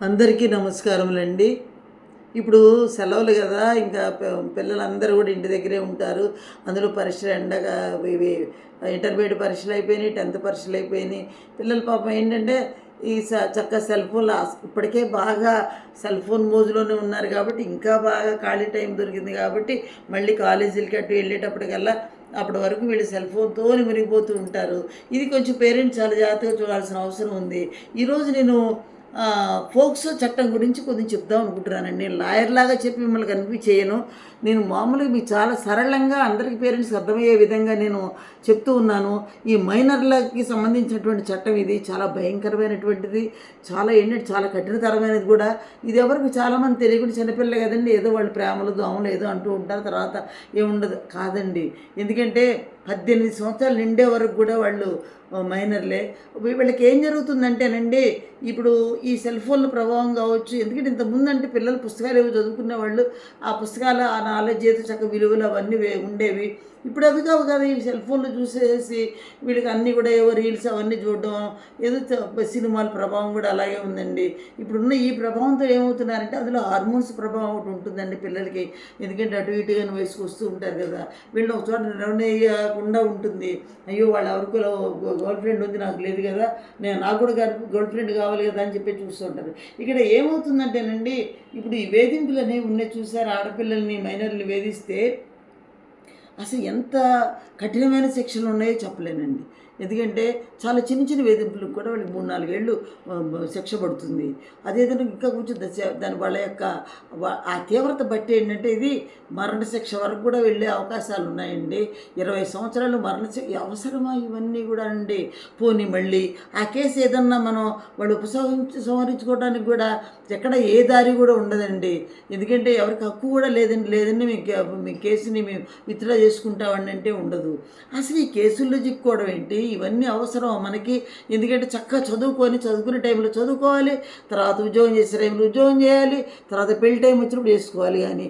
అందరికీ నమస్కారములండి. ఇప్పుడు సెలవులు కదా, ఇంకా పిల్లలందరూ కూడా ఇంటి దగ్గరే ఉంటారు. అందులో పరీక్షలు ఎండగా ఇవి ఇంటర్మీడియట్ పరీక్షలు అయిపోయినాయి, 10th పరీక్షలు అయిపోయినాయి. పిల్లలు పాపం ఏంటంటే ఈ చక్కగా సెల్ ఫోన్లో ఇప్పటికే బాగా సెల్ ఫోన్ మోజులోనే ఉన్నారు కాబట్టి ఇంకా బాగా ఖాళీ టైం దొరికింది కాబట్టి మళ్ళీ కాలేజీలకి అటు వెళ్ళేటప్పటికల్లా అప్పటి వరకు వీళ్ళు సెల్ ఫోన్తోనే మునిగిపోతూ ఉంటారు. ఇది కొంచెం పేరెంట్స్ చాలా జాగ్రత్తగా చూడాల్సిన అవసరం ఉంది. ఈరోజు నేను ఫోక్సో చట్టం గురించి కొద్దిగా చెప్దాం అనుకుంటున్నానండి. నేను లాయర్లాగా చెప్పి మిమ్మల్ని కన్ఫ్యూజ్ చేయను. నేను మామూలుగా మీకు చాలా సరళంగా అందరికీ పేరెంట్స్కి అర్థమయ్యే విధంగా నేను చెప్తూ ఉన్నాను. ఈ మైనర్లకి సంబంధించినటువంటి చట్టం ఇది చాలా భయంకరమైనటువంటిది, చాలా ఏంటంటే చాలా కఠినతరమైనది కూడా. ఇది ఎవరికి చాలామంది తెలియకుండా చిన్నపిల్లలు కదండి, ఏదో వాళ్ళు ప్రేమలు దోమలు ఏదో అంటూ ఉంటారు, తర్వాత ఏముండదు. కాదండి, ఎందుకంటే 18 సంవత్సరాలు నిండే వరకు కూడా వాళ్ళు మైనర్లే. వీళ్ళకి ఏం జరుగుతుందంటేనండి, ఇప్పుడు ఈ సెల్ ఫోన్ల ప్రభావం కావచ్చు. ఎందుకంటే ఇంతకుముందు అంటే పిల్లలు పుస్తకాలు ఏవో చదువుకునే వాళ్ళు, ఆ పుస్తకాలు ఆ నాలెడ్జ్ ఏదో చక్కగా విలువలు అవన్నీ ఉండేవి. ఇప్పుడు అవి కావు కదా, ఈ సెల్ ఫోన్లు చూసేసి వీళ్ళకి అన్నీ కూడా ఏవో రీల్స్ అవన్నీ చూడడం, ఏదో సినిమాల ప్రభావం కూడా అలాగే ఉందండి. ఇప్పుడున్న ఈ ప్రభావంతో ఏమవుతున్నారంటే అందులో హార్మోన్స్ ప్రభావం ఒకటి ఉంటుందండి పిల్లలకి. ఎందుకంటే అటు ఇటుగా వయసుకు వస్తూ ఉంటారు కదా, వీళ్ళు ఒక చోట నిర్ణయకుండా ఉంటుంది. అయ్యో వాళ్ళు ఎవరికో గర్ల్ ఫ్రెండ్ ఉంది, నాకు లేదు కదా, నాకు కూడా గర్ల్ ఫ్రెండ్ కావాలి కదా అని చెప్పి చూస్తూ ఉంటారు. ఇక్కడ ఏమవుతుందంటేనండి, ఇప్పుడు ఈ వేధింపులు అనేవి ఉన్నాయి చూసారు. ఆడపిల్లల్ని మైనర్ని వేధిస్తే అసలు ఎంత కఠినమైన శిక్షలు ఉన్నాయో చెప్పలేనండి. ఎందుకంటే చాలా చిన్న చిన్న వేధింపులకు కూడా వాళ్ళకి 3-4 ఏళ్ళు శిక్ష పడుతుంది. అదేవిధంగా ఇంకా కొంచెం దాని వాళ్ళ యొక్క ఆ తీవ్రత బట్టి ఏంటంటే ఇది మరణశిక్ష వరకు కూడా వెళ్ళే అవకాశాలు ఉన్నాయండి. 20 సంవత్సరాలు మరణశిక్ష అవసరమా ఇవన్నీ కూడా అండి. పోనీ మళ్ళీ ఆ కేసు ఏదన్నా మనం వాళ్ళు సంహరించుకోవడానికి కూడా ఎక్కడ ఏ దారి కూడా ఉండదండి. ఎందుకంటే ఎవరికి హక్కు కూడా లేదండి మీ కేసుని మేము విత్డ్రా చేసుకుంటామండి అంటే ఉండదు. అసలు ఈ కేసుల్లో చిక్కుకోవడం ఏంటి, ఇవన్నీ అవసరం మనకి. ఎందుకంటే చక్కగా చదువుకునే టైంలో చదువుకోవాలి, తర్వాత ఉద్యోగం చేసే టైంలో ఉద్యోగం చేయాలి, తర్వాత పెళ్లి టైం వచ్చినప్పుడు చేసుకోవాలి. కానీ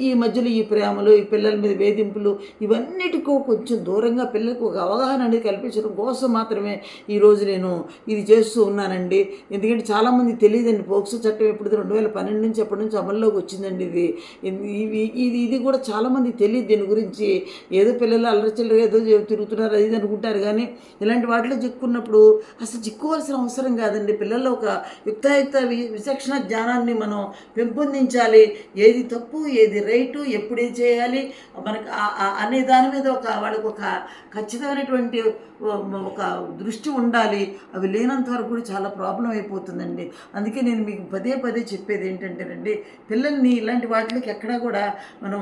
ఈ మధ్యలో ఈ ప్రేమలు, ఈ పిల్లల మీద వేధింపులు, ఇవన్నిటికో కొంచెం దూరంగా పిల్లలకు ఒక అవగాహన అనేది కల్పించడం కోసం మాత్రమే ఈరోజు నేను ఇది చేస్తూ ఉన్నానండి. ఎందుకంటే చాలామంది తెలియదండి, పోక్సో చట్టం ఎప్పుడు 2012 నుంచి ఎప్పటి నుంచి అమల్లోకి వచ్చిందండి. ఇది కూడా చాలామంది తెలియదు దీని గురించి. ఏదో పిల్లలు అల్లరిచిల్లర ఏదో తిరుగుతున్నారు అది అనుకుంటారు. కానీ ఇలాంటి వాటిలో చిక్కున్నప్పుడు అసలు చిక్కుకోవాల్సిన అవసరం కాదండి. పిల్లల్లో ఒక యుక్తాయుక్త విచక్షణ జ్ఞానాన్ని మనం పెంపొందించాలి. ఏది తప్పు, ఏది రైటు, ఎప్పుడు ఏం చేయాలి మనకు అనే దాని మీద వాళ్ళకి ఒక ఖచ్చితమైనటువంటి ఒక దృష్టి ఉండాలి. అవి లేనంత వరకు కూడా చాలా ప్రాబ్లం అయిపోతుందండి. అందుకే నేను మీకు పదే చెప్పేది ఏంటంటేనండి, పిల్లల్ని ఇలాంటి వాటికి ఎక్కడా కూడా మనం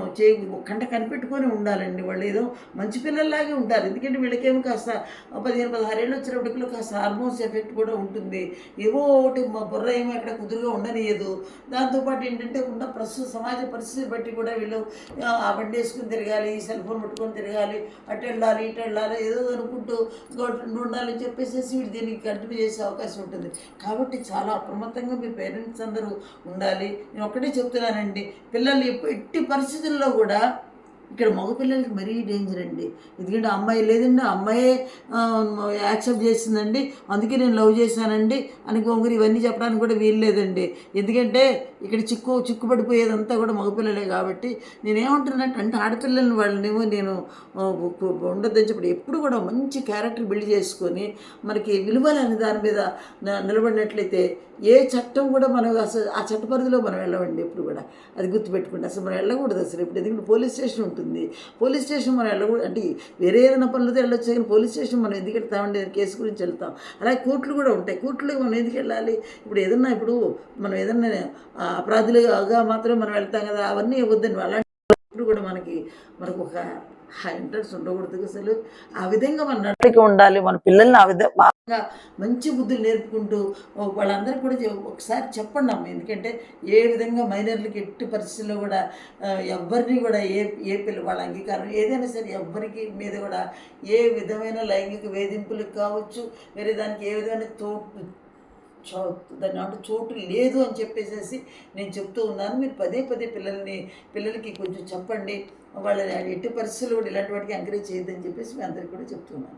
కంట కనిపెట్టుకొని ఉండాలండి. వాళ్ళు ఏదో మంచి పిల్లల్లాగే ఉంటారు. ఎందుకంటే వీళ్ళకేమో కాస్త 15-16 ఏళ్ళు వచ్చినప్పటికీ కాస్త హార్మోన్స్ ఎఫెక్ట్ కూడా ఉంటుంది. ఏవో ఒకటి మా బుర్ర ఏమో ఎక్కడ కుదురుగా ఉండనియదు. దాంతోపాటు ఏంటంటే ఉన్న ప్రస్తుత సమాజ పరిస్థితి బట్టి కూడా వీళ్ళు ఆ బండి వేసుకుని తిరగాలి, సెల్ ఫోన్ పట్టుకొని తిరగాలి, అటు వెళ్ళాలి ఇటు వెళ్ళాలి ఏదో అనుకుంటూ గర్ల్ ఫ్రెండ్ ఉండాలని చెప్పేసి వీళ్ళు దీనికి కంటిన్యూ చేసే అవకాశం ఉంటుంది. కాబట్టి చాలా అప్రమత్తంగా మీ పేరెంట్స్ అందరూ ఉండాలి. నేను ఒక్కటే చెప్తున్నానండి, పిల్లలు ఎట్టి పరిస్థితుల్లో కూడా ఇక్కడ మగపిల్లలకి మరీ డేంజర్ అండి. ఎందుకంటే అమ్మాయి లేదండి, అమ్మాయే యాక్సెప్ట్ చేసిందండి, అందుకే నేను లవ్ చేశానండి అని గొంగురు ఇవన్నీ చెప్పడానికి కూడా వీలు లేదండి. ఎందుకంటే ఇక్కడ చిక్కుపడిపోయేదంతా కూడా మగపిల్లలే. కాబట్టి నేనేమంటున్నానంటే అంటే ఆడపిల్లల్ని వాళ్ళనేమో నేను ఉండొద్దని చెప్పి ఎప్పుడు కూడా మంచి క్యారెక్టర్ బిల్డ్ చేసుకొని మనకి విలువలు అనే దాని మీద నిలబడినట్లయితే ఏ చట్టం కూడా మనం అసలు ఆ చట్ట పరిధిలో మనం వెళ్ళవండి. ఎప్పుడు కూడా అది గుర్తుపెట్టుకుంటే అసలు మనం వెళ్ళకూడదు అసలు. ఇప్పుడు ఎందుకంటే పోలీస్ స్టేషన్ ఉంటుంది, పోలీస్ స్టేషన్ మనం వెళ్ళకూడదు. అంటే వేరే ఏదైనా పనులతో వెళ్ళొచ్చు, కానీ పోలీస్ స్టేషన్ మనం ఎందుకు వెళ్తామండి, కేసు గురించి వెళ్తాం. అలాగే కోర్టులు కూడా ఉంటాయి, కోర్టులకు మనం ఎందుకు వెళ్ళాలి. ఇప్పుడు మనం ఏదన్నా అపరాధులుగా మాత్రమే మనం వెళ్తాం కదా, అవన్నీ వద్దని అలాంటి కూడా మనకు ఒక ఇంట్రెస్ట్ ఉండకూడదు అసలు. ఆ విధంగా మన నడవడిక ఉండాలి. మన పిల్లల్ని ఆ విధంగా బాగా మంచి బుద్ధులు నేర్పుకుంటూ వాళ్ళందరికీ కూడా ఒకసారి చెప్పండి అమ్మ. ఎందుకంటే ఏ విధంగా మైనర్లకి ఎట్టి పరిస్థితుల్లో కూడా ఎవరిని కూడా ఏ వాళ్ళ అంగీకారం ఏదైనా సరే ఎవరికి మీద కూడా ఏ విధమైన లైంగిక వేధింపులకు కావచ్చు, వేరే దానికి ఏ విధమైన దాన్ని చోటు లేదు అని చెప్పేసి నేను చెప్తూ ఉన్నాను. మీరు పదే పిల్లలకి కొంచెం చెప్పండి. వాళ్ళని ఎట్టి పరిస్థితుల్లో కూడా ఇలాంటి వాటికి ఎంకరేజ్ చేయొద్దని చెప్పేసి మీ అందరికీ కూడా చెప్తున్నాను.